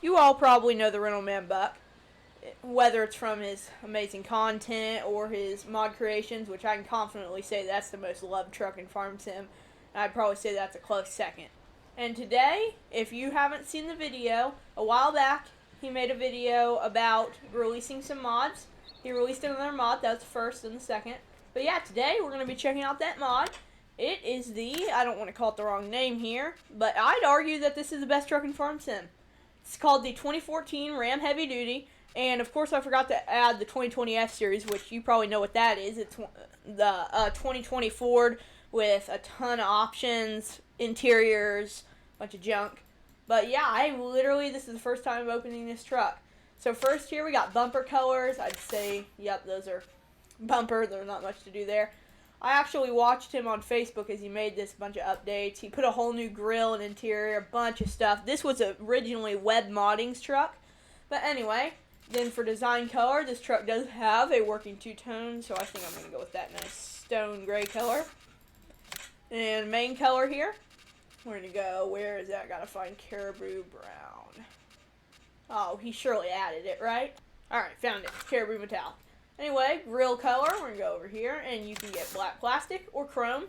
You all probably know the Rental Man Buck, whether it's from his amazing content or his mod creations, which I can confidently say that's the most loved truck in Farm Sim. I'd probably say that's a close second. And today, if you haven't seen the video, a while back he made a video about releasing some mods. He released another mod, that was the first and the second. But yeah, today we're going to be checking out that mod. It is the, I don't want to call it the wrong name here, but I'd argue that this is the best truck in Farm Sim. It's called the 2014 Ram Heavy Duty. And of course I forgot to add the 2020 F Series, which you probably know what that is. It's the 2020 Ford with a ton of options, interiors, bunch of junk. But yeah, this is the first time I'm opening this truck. So first here we got bumper colors. I'd say, yep, those are bumper. There's not much to do there. I actually watched him on Facebook as he made this bunch of updates. He put a whole new grill and interior, a bunch of stuff. This was originally Web Modding's truck. But anyway, then for design color, this truck does have a working two-tone, so I think I'm going to go with that nice stone gray color. And main color here, we're going to go, where is that? Got to find caribou brown. Oh, he surely added it, right? Alright, found it. Caribou metallic. Anyway, grill color, we're going to go over here, and you can get black plastic or chrome.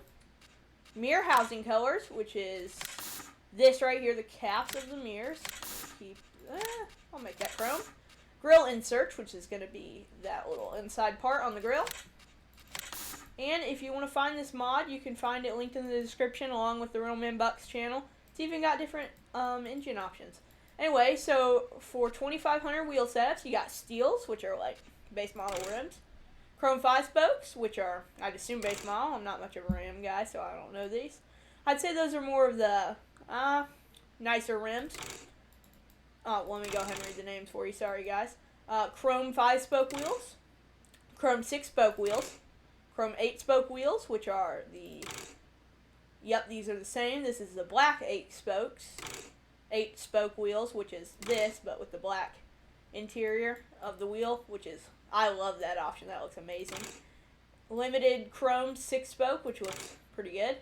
Mirror housing colors, which is this right here, the caps of the mirrors. I'll make that chrome. Grill inserts, which is going to be that little inside part on the grill. And if you want to find this mod, you can find it linked in the description along with the Rental Man Buck's channel. It's even got different engine options. Anyway, so for 2500 wheel setups, you got steels, which are like base model rims. Chrome 5 spokes, which are, I'd assume, base model. I'm not much of a rim guy, so I don't know these. I'd say those are more of the nicer rims. Let me go ahead and read the names for you. Sorry, guys. Chrome 5-spoke wheels. Chrome 6-spoke wheels. Chrome 8-spoke wheels, which are the... Yep, these are the same. This is the black 8 spokes. 8-spoke wheels, which is this, but with the black interior of the wheel, which is... I love that option. That looks amazing. Limited Chrome 6-spoke, which looks pretty good.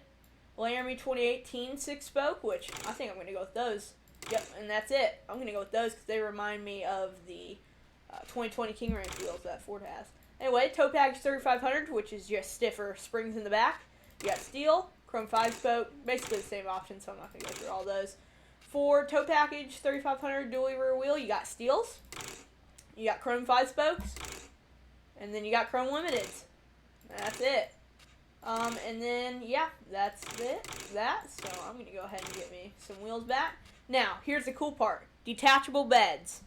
Laramie 2018 6-spoke, which I think I'm going to go with those. Yep, and that's it. I'm going to go with those because they remind me of the 2020 King Ranch wheels that Ford has. Anyway, tow package 3500, which is just stiffer springs in the back. You got steel, Chrome 5-spoke, basically the same option, so I'm not going to go through all those. For tow package 3500 dually rear wheel, you got steels, you got Chrome 5 spokes, and then you got Chrome Limiteds. That's it. And then, yeah, that's it. So I'm going to go ahead and get me some wheels back. Now, here's the cool part. Detachable beds.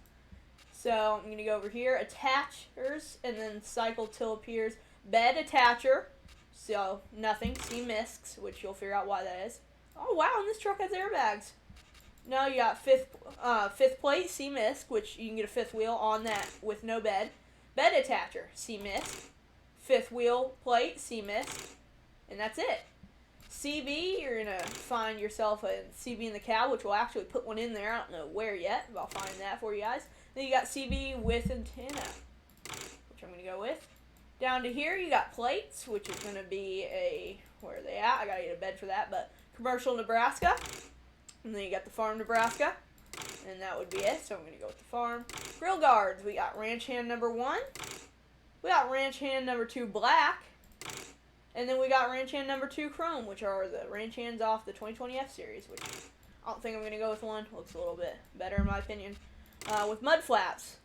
So I'm going to go over here, attachers, and then cycle till appears. Bed attacher. So, nothing. See miscs, which you'll figure out why that is. Oh, wow, and this truck has airbags. Now you got fifth plate, see misc, which you can get a fifth wheel on that with no bed. Bed attacher, see misc. Fifth wheel plate, see misc. And that's it. CB, you're going to find yourself a CB in the cab, which we'll actually put one in there. I don't know where yet, but I'll find that for you guys. Then you got CB with antenna, which I'm going to go with. Down to here, you got plates, which is going to be a, where are they at? I got to get a bed for that, but commercial Nebraska. And then you got the farm Nebraska, and that would be it, so I'm going to go with the farm. Grill guards, we got ranch hand number 1. We got ranch hand number 2 black. And then we got ranch hand number 2 chrome, which are the ranch hands off the 2020 F Series, which I don't think I'm going to go with one. Looks a little bit better in my opinion. With mud flaps,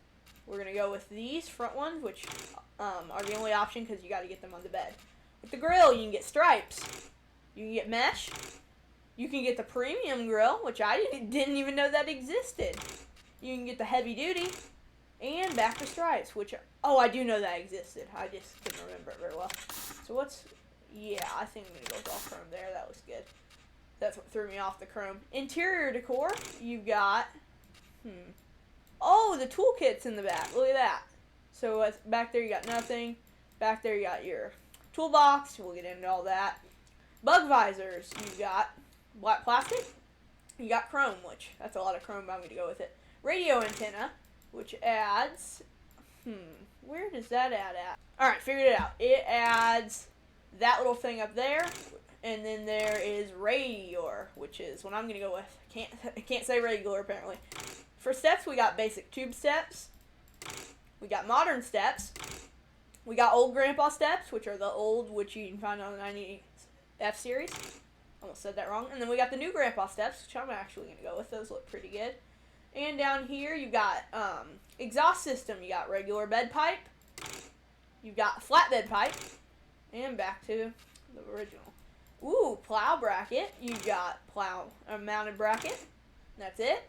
we're going to go with these front ones, which are the only option because you got to get them on the bed. With the grill, you can get stripes. You can get mesh. You can get the premium grill, which I didn't even know that existed. You can get the heavy duty. And back to stripes, which, I do know that existed. I just couldn't remember it very well. So what's... Yeah, I think I'm going to go with all chrome there. That looks good. That's what threw me off the chrome. Interior decor, you've got... Oh, the toolkit's in the back. Look at that. So back there you got nothing. Back there you got your toolbox. We'll get into all that. Bug visors, you've got black plastic. You got chrome, which that's a lot of chrome, but I'm going to go with it. Radio antenna, which adds... Where does that add at? Alright, figured it out. It adds that little thing up there, and then there is Radior, which is what I'm going to go with. I can't say regular, apparently. For steps, we got basic tube steps. We got modern steps. We got old grandpa steps, which are the old, which you can find on the 90 F series. Almost said that wrong. And then we got the new grandpa steps, which I'm actually going to go with. Those look pretty good. And down here, you got exhaust system. You got regular bed pipe. You got flatbed pipe. And back to the original. Ooh, plow bracket. You got plow mounted bracket. That's it.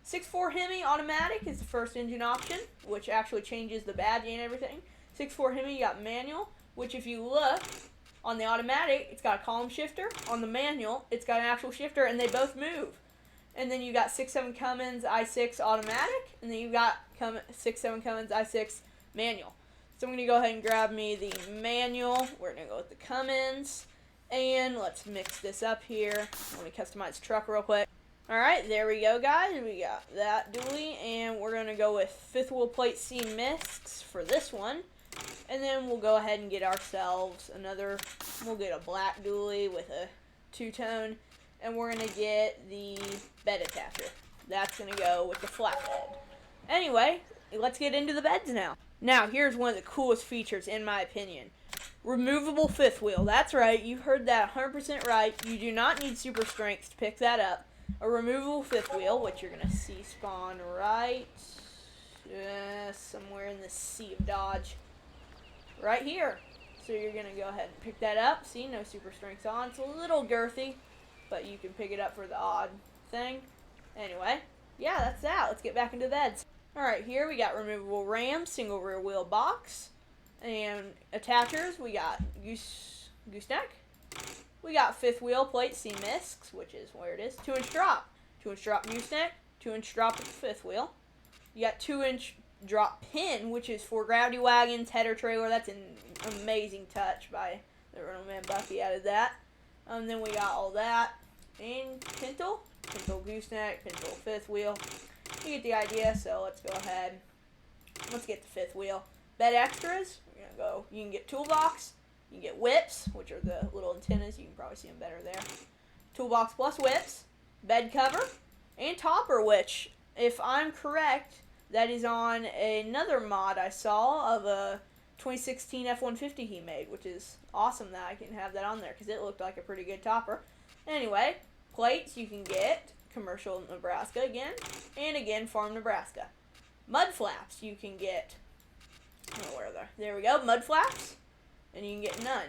6.4 Hemi automatic is the first engine option, which actually changes the badge and everything. 6.4 Hemi, you got manual, which if you look on the automatic, it's got a column shifter. On the manual, it's got an actual shifter, and they both move. And then you got 6.7 Cummins i6 automatic, and then you got 6.7 Cummins i6 manual. So I'm going to go ahead and grab me the manual. We're going to go with the Cummins. And let's mix this up here. Let me customize the truck real quick. Alright, there we go, guys. We got that dually. And we're going to go with 5th wheel plate C misks for this one. And then we'll go ahead and get ourselves another. We'll get a black dually with a two-tone. And we're going to get the bed attacher. That's going to go with the flatbed. Anyway, let's get into the beds now. Now, here's one of the coolest features, in my opinion. Removable 5th wheel. That's right. You heard that 100% right. You do not need super strength to pick that up. A removable 5th wheel, which you're going to see spawn right somewhere in the Sea of Dodge. Right here. So you're going to go ahead and pick that up. See, no super strength on. It's a little girthy, but you can pick it up for the odd thing. Anyway, yeah, that's that. Let's get back into the beds. Alright, here we got removable ram, single rear wheel box. And attachers, we got gooseneck. We got 5th wheel plate C misks, which is where it is. 2-inch drop. 2-inch drop gooseneck. 2-inch drop with the 5th wheel. You got 2-inch drop pin, which is for gravity wagons, header trailer. That's an amazing touch by the Rental Man Bucky. Added that. Then we got all that. And pintle gooseneck, pintle 5th wheel. You get the idea, so let's go ahead. Let's get the 5th wheel. Bed extras. You can get toolbox, you can get whips, which are the little antennas, you can probably see them better there. Toolbox plus whips, bed cover, and topper, which, if I'm correct, that is on another mod I saw of a 2016 F-150 he made, which is awesome that I can have that on there, because it looked like a pretty good topper. Anyway, plates you can get, commercial Nebraska again, and again, farm Nebraska. Mud flaps you can get. Oh, where are they? There we go. Mud flaps. And you can get none.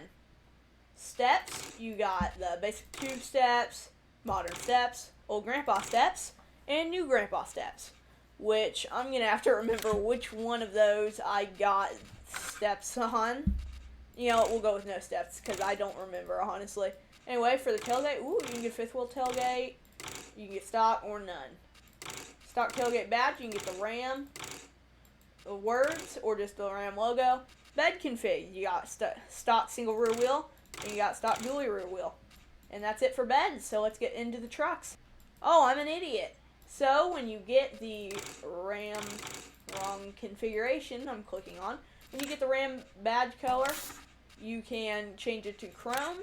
Steps. You got the basic tube steps, modern steps, old grandpa steps, and new grandpa steps. Which I'm going to have to remember which one of those I got steps on. You know, we'll go with no steps because I don't remember, honestly. Anyway, for the tailgate, ooh, you can get 5th wheel tailgate. You can get stock or none. Stock tailgate badge, you can get the Ram. The words or just the Ram logo. Bed config, you got stock single rear wheel and you got stock dually rear wheel. And that's it for beds, so let's get into the trucks. Oh, I'm an idiot. So when you get the Ram wrong configuration, I'm clicking on. When you get the Ram badge color, you can change it to chrome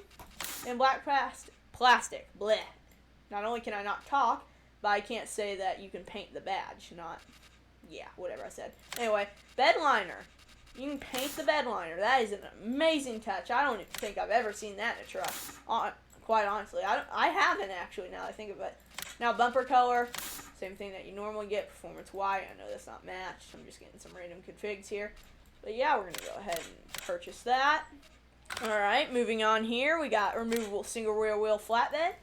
and black plastic. Bleh. Not only can I not talk, but I can't say that you can paint the badge, yeah, whatever I said. Anyway, bed liner. You can paint the bed liner. That is an amazing touch. I don't think I've ever seen that in a truck. Quite honestly, I haven't actually. Now that I think of it. Now bumper color, same thing that you normally get. Performance white. I know that's not matched. I'm just getting some random configs here. But yeah, we're gonna go ahead and purchase that. All right, moving on here, we got removable single rear wheel flatbed,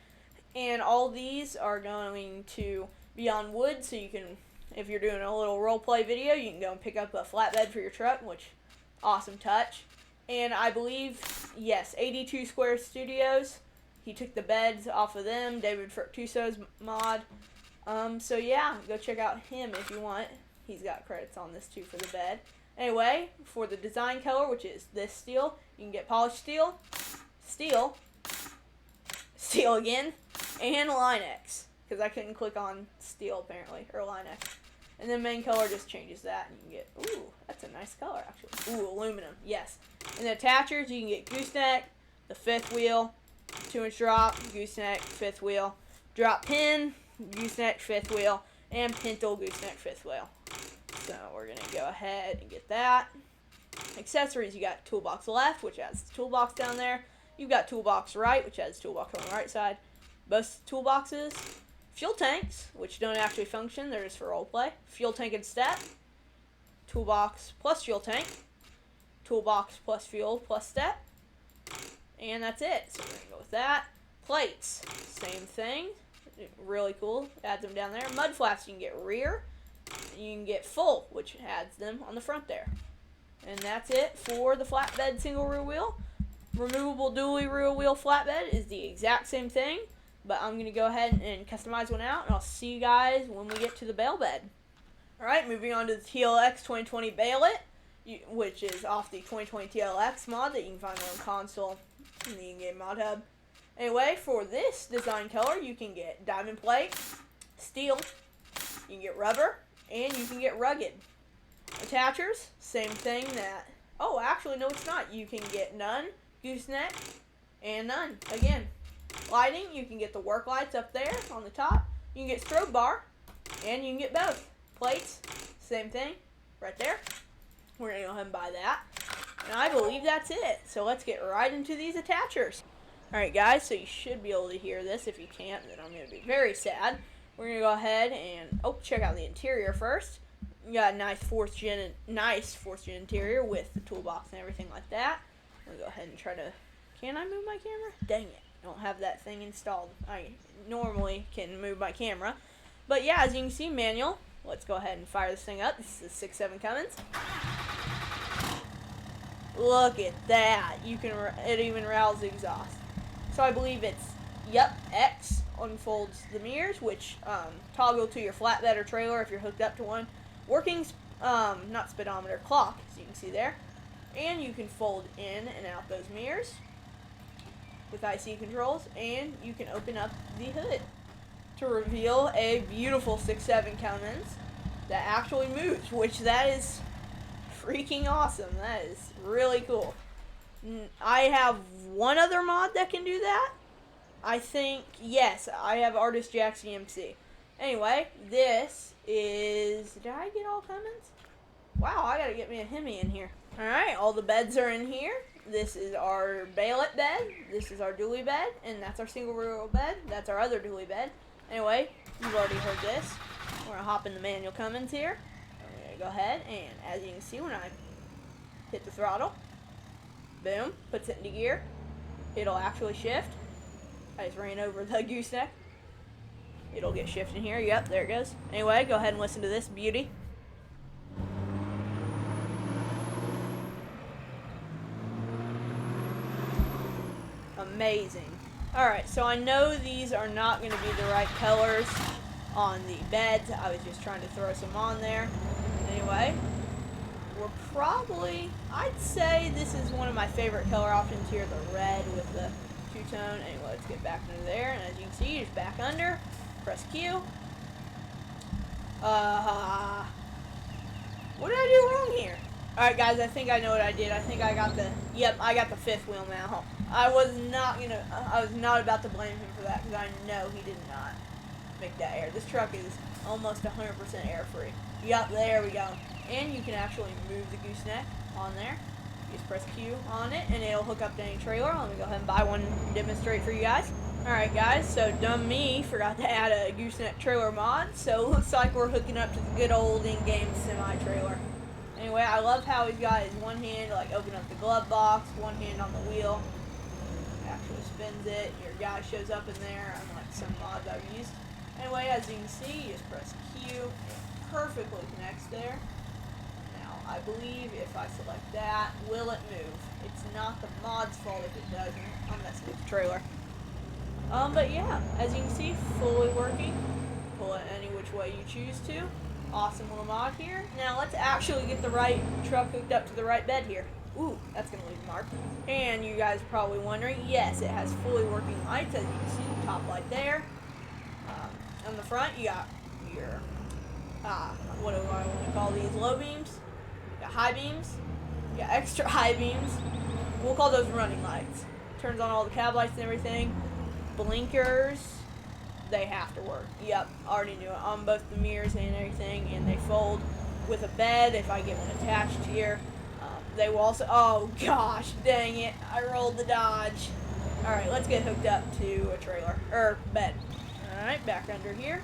and all these are going to be on wood, so you can. If you're doing a little role play video, you can go and pick up a flatbed for your truck, which, awesome touch. And I believe, yes, 82 Square Studios, he took the beds off of them, David Furtuso's mod. So yeah, go check out him if you want. He's got credits on this too for the bed. Anyway, for the design color, which is this steel, you can get polished steel, steel again, and Line-X. Because I couldn't click on steel, apparently, or Line-X. And then main color just changes that, and you can get, ooh, that's a nice color, actually. Ooh, aluminum, yes. And the attachers, you can get gooseneck, the 5th wheel, 2-inch drop, gooseneck, 5th wheel, drop pin, gooseneck, 5th wheel, and pintle gooseneck fifth wheel. So we're going to go ahead and get that. Accessories, you got toolbox left, which has the toolbox down there. You've got toolbox right, which has the toolbox on the right side. Both toolboxes. Fuel tanks, which don't actually function, they're just for roleplay. Fuel tank and step. Toolbox plus fuel tank. Toolbox plus fuel plus step. And that's it. So we're going to go with that. Plates, same thing. Really cool. Adds them down there. Mud flaps, you can get rear. You can get full, which adds them on the front there. And that's it for the flatbed single rear wheel. Removable dually rear wheel flatbed is the exact same thing, but I'm going to go ahead and customize one out, and I'll see you guys when we get to the Bale bed. Alright, moving on to the TLX 2020 Bale It, which is off the 2020 TLX mod that you can find on console in the in-game mod hub. Anyway, for this design color, you can get diamond plate, steel, you can get rubber, and you can get rugged. Attachers, same thing that, oh, actually, no, it's not. You can get none, gooseneck, and none. Again, lighting, you can get the work lights up there on the top. You can get strobe bar, and you can get both. Plates, same thing, right there. We're going to go ahead and buy that. And I believe that's it. So let's get right into these attachers. Alright guys, so you should be able to hear this. If you can't, then I'm going to be very sad. We're going to go ahead and, check out the interior first. You got a nice fourth gen interior with the toolbox and everything like that. I'm going to go ahead and try to, can I move my camera? Dang it, I don't have that thing installed. I normally can move my camera. But yeah, as you can see, manual. Let's go ahead and fire this thing up. This is 6.7 Cummins. Look at that. It even roused the exhaust. So I believe it's, X unfolds the mirrors, which toggle to your flatbed or trailer if you're hooked up to one. Working, not speedometer, clock, as you can see there. And you can fold in and out those mirrors with IC controls, and you can open up the hood to reveal a beautiful 6.7 Cummins that actually moves, which that is freaking awesome. That is really cool. I have one other mod that can do that. I think, yes, I have Artist Jack CMC. Anyway, this is, did I get all Cummins? Wow, I gotta get me a Hemi in here. Alright, all the beds are in here. This is our Bale It bed, this is our dually bed, and that's our single rear bed. That's our other dually bed. Anyway, you've already heard this. We're gonna hop in the manual Cummins here. I'm gonna go ahead, and as you can see, when I hit the throttle, boom, puts it into gear. It'll actually shift. I just ran over the gooseneck. It'll get shifted here. Yep, there it goes. Anyway, go ahead and listen to this beauty. Amazing. Alright, so I know these are not going to be the right colors on the beds. I was just trying to throw some on there. Anyway, we're probably, I'd say this is one of my favorite color options here, the red with the two-tone. Anyway, let's get back into there, and as you can see, you just back under, press Q. What did I do wrong here? Alright guys, I think I know what I did. I think I got I got the fifth wheel now. I was not about to blame him for that, because I know he did not make that air. This truck is almost 100% air free. Yep, there we go. And you can actually move the gooseneck on there. You just press Q on it, and it'll hook up to any trailer. Let me go ahead and buy one and demonstrate for you guys. Alright guys, so dumb me forgot to add a gooseneck trailer mod, so it looks like we're hooking up to the good old in-game semi-trailer. Anyway, I love how he's got his one hand, like, open up the glove box, one hand on the wheel. Actually spins it, your guy shows up in there, unlike some mods I've used. Anyway, as you can see, you just press Q, it perfectly connects there. Now, I believe if I select that, will it move? It's not the mod's fault if it doesn't. I'm messing with the trailer. But yeah, as you can see, fully working. Pull it any which way you choose to. Awesome little mod here. Now let's actually get the right truck hooked up to the right bed here. Ooh, that's going to leave a mark. And you guys are probably wondering, yes, it has fully working lights, as you can see, top light there. On the front, you got your, what do I want to call these, low beams. You got high beams. You got extra high beams. We'll call those running lights. Turns on all the cab lights and everything. Blinkers. they have to work. Yep, already knew it. On both the mirrors and everything, and they fold with a bed if I get one attached here. They will also, oh gosh, dang it, I rolled the dodge. Alright, let's get hooked up to a trailer, or bed. Alright, back under here.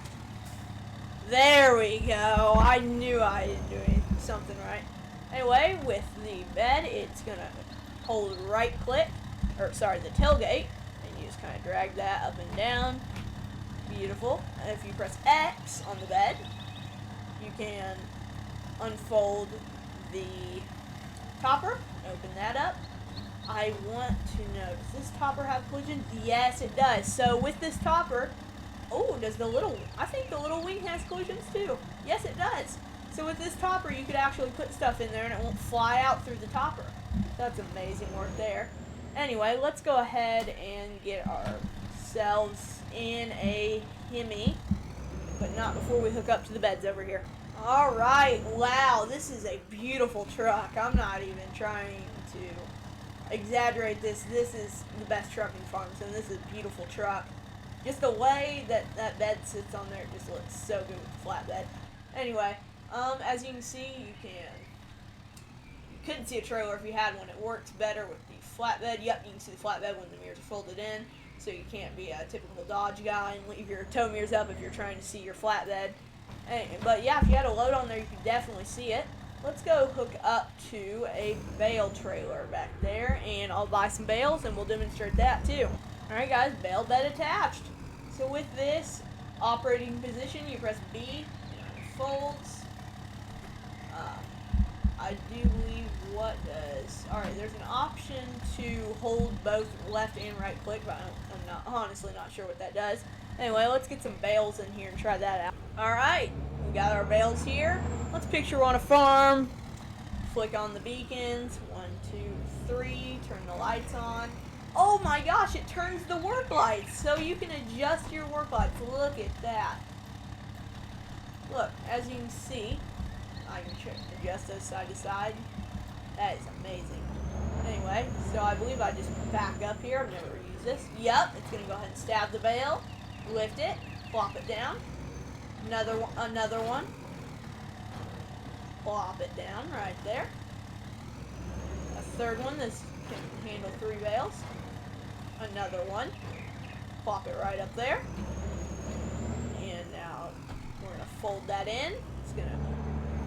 There we go. I knew I didn't do something right. Anyway, with the bed, it's gonna hold right click, or sorry, the tailgate, and you just kind of drag that up and down. Beautiful. And if you press X on the bed, you can unfold the topper, open that up. I want to know, does this topper have collision? Yes, it does. So with this topper, oh, I think the little wing has collisions too. Yes, it does. So with this topper, you could actually put stuff in there and it won't fly out through the topper. That's amazing work there. Anyway, let's go ahead and get ourselves in a Hemi, but not before we hook up to the beds over here. Alright, wow, this is a beautiful truck. I'm not even trying to exaggerate this. This is the best truck in farms, and this is a beautiful truck. Just the way that bed sits on there, it just looks so good with the flatbed. Anyway, as you can see, you couldn't see a trailer if you had one. It works better with the flatbed. Yep, you can see the flatbed when the mirrors are folded in, so you can't be a typical Dodge guy and leave your tow mirrors up if you're trying to see your flatbed. But yeah, if you had a load on there, you could definitely see it. Let's go hook up to a Bale trailer back there, and I'll buy some bales and we'll demonstrate that too. Alright guys, Bale bed attached. So with this operating position, you press B, and it folds. I do believe what does. Alright, there's an option to hold both left and right click, but I'm honestly not sure what that does. Anyway, let's get some bales in here and try that out. Alright, we got our bales here. Let's picture we're on a farm. Flick on the beacons. 1, 2, 3. Turn the lights on. Oh my gosh, it turns the work lights. So you can adjust your work lights. Look at that. Look, as you can see, I can adjust those side to side. That is amazing. Anyway, so I believe I just back up here. I've never used this. Yep, it's going to go ahead and stab the bale. Lift it. Plop it down. Another one. Plop it down right there. A third one. This can handle 3 bales. Another one. Plop it right up there. And now we're going to fold that in. It's going to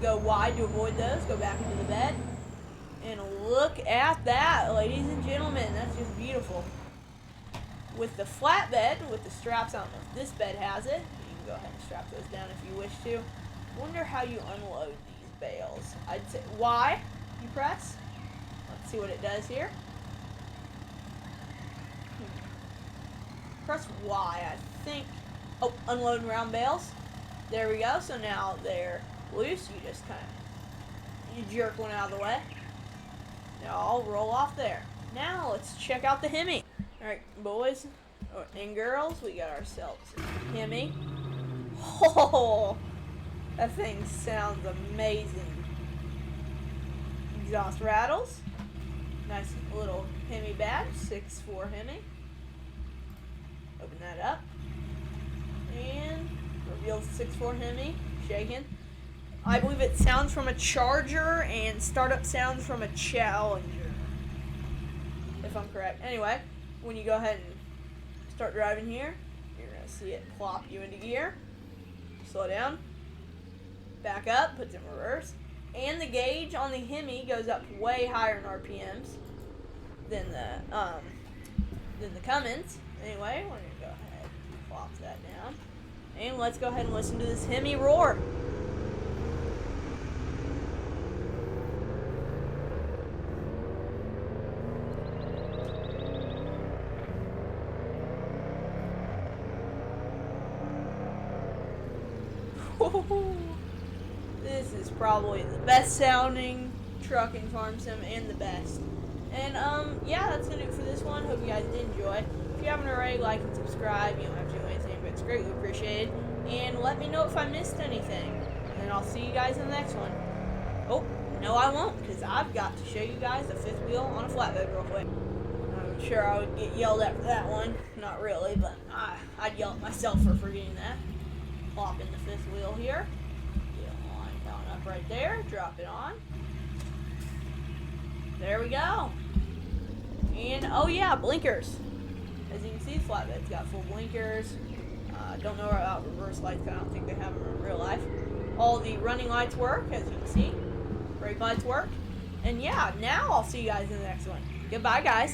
go wide to avoid those. Go back into the bed. And look at that, ladies and gentlemen. That's just beautiful. With the flatbed, with the straps, I don't know if this bed has it. You can go ahead and strap those down if you wish to. Wonder how you unload these bales. I'd say Y, you press. Let's see what it does here. Press Y, I think. Oh, unload round bales. There we go. So now they're loose. You just kind of jerk one out of the way. Now I'll roll off there. Now let's check out the Hemi. Alright, boys and girls, we got ourselves a Hemi. Oh, that thing sounds amazing. Exhaust rattles. Nice little Hemi badge, 6'4" Hemi. Open that up. And reveals 6'4" Hemi, shaking. I believe it sounds from a Charger and startup sounds from a Challenger, if I'm correct. Anyway, when you go ahead and start driving here, you're going to see it plop you into gear. Slow down. Back up, puts it in reverse. And the gauge on the Hemi goes up way higher in RPMs than the Cummins. Anyway, we're going to go ahead and plop that down. And let's go ahead and listen to this Hemi roar. This is probably the best sounding truck in Farm Sim and the best. And yeah, that's gonna do it for this one. Hope you guys did enjoy. If you haven't already, like and subscribe. You don't have to do anything, but it's greatly appreciated. And let me know if I missed anything. And I'll see you guys in the next one. Oh, no I won't, because I've got to show you guys the 5th wheel on a flatbed real quick. I'm sure I would get yelled at for that one. Not really, but I'd yell at myself for forgetting that. Plop in the fifth wheel here. Get a line down up right there. Drop it on. There we go. And, oh yeah, blinkers. As you can see, flatbed's got full blinkers. Don't know about reverse lights, I don't think they have them in real life. All the running lights work, as you can see. Brake lights work. And yeah, now I'll see you guys in the next one. Goodbye, guys.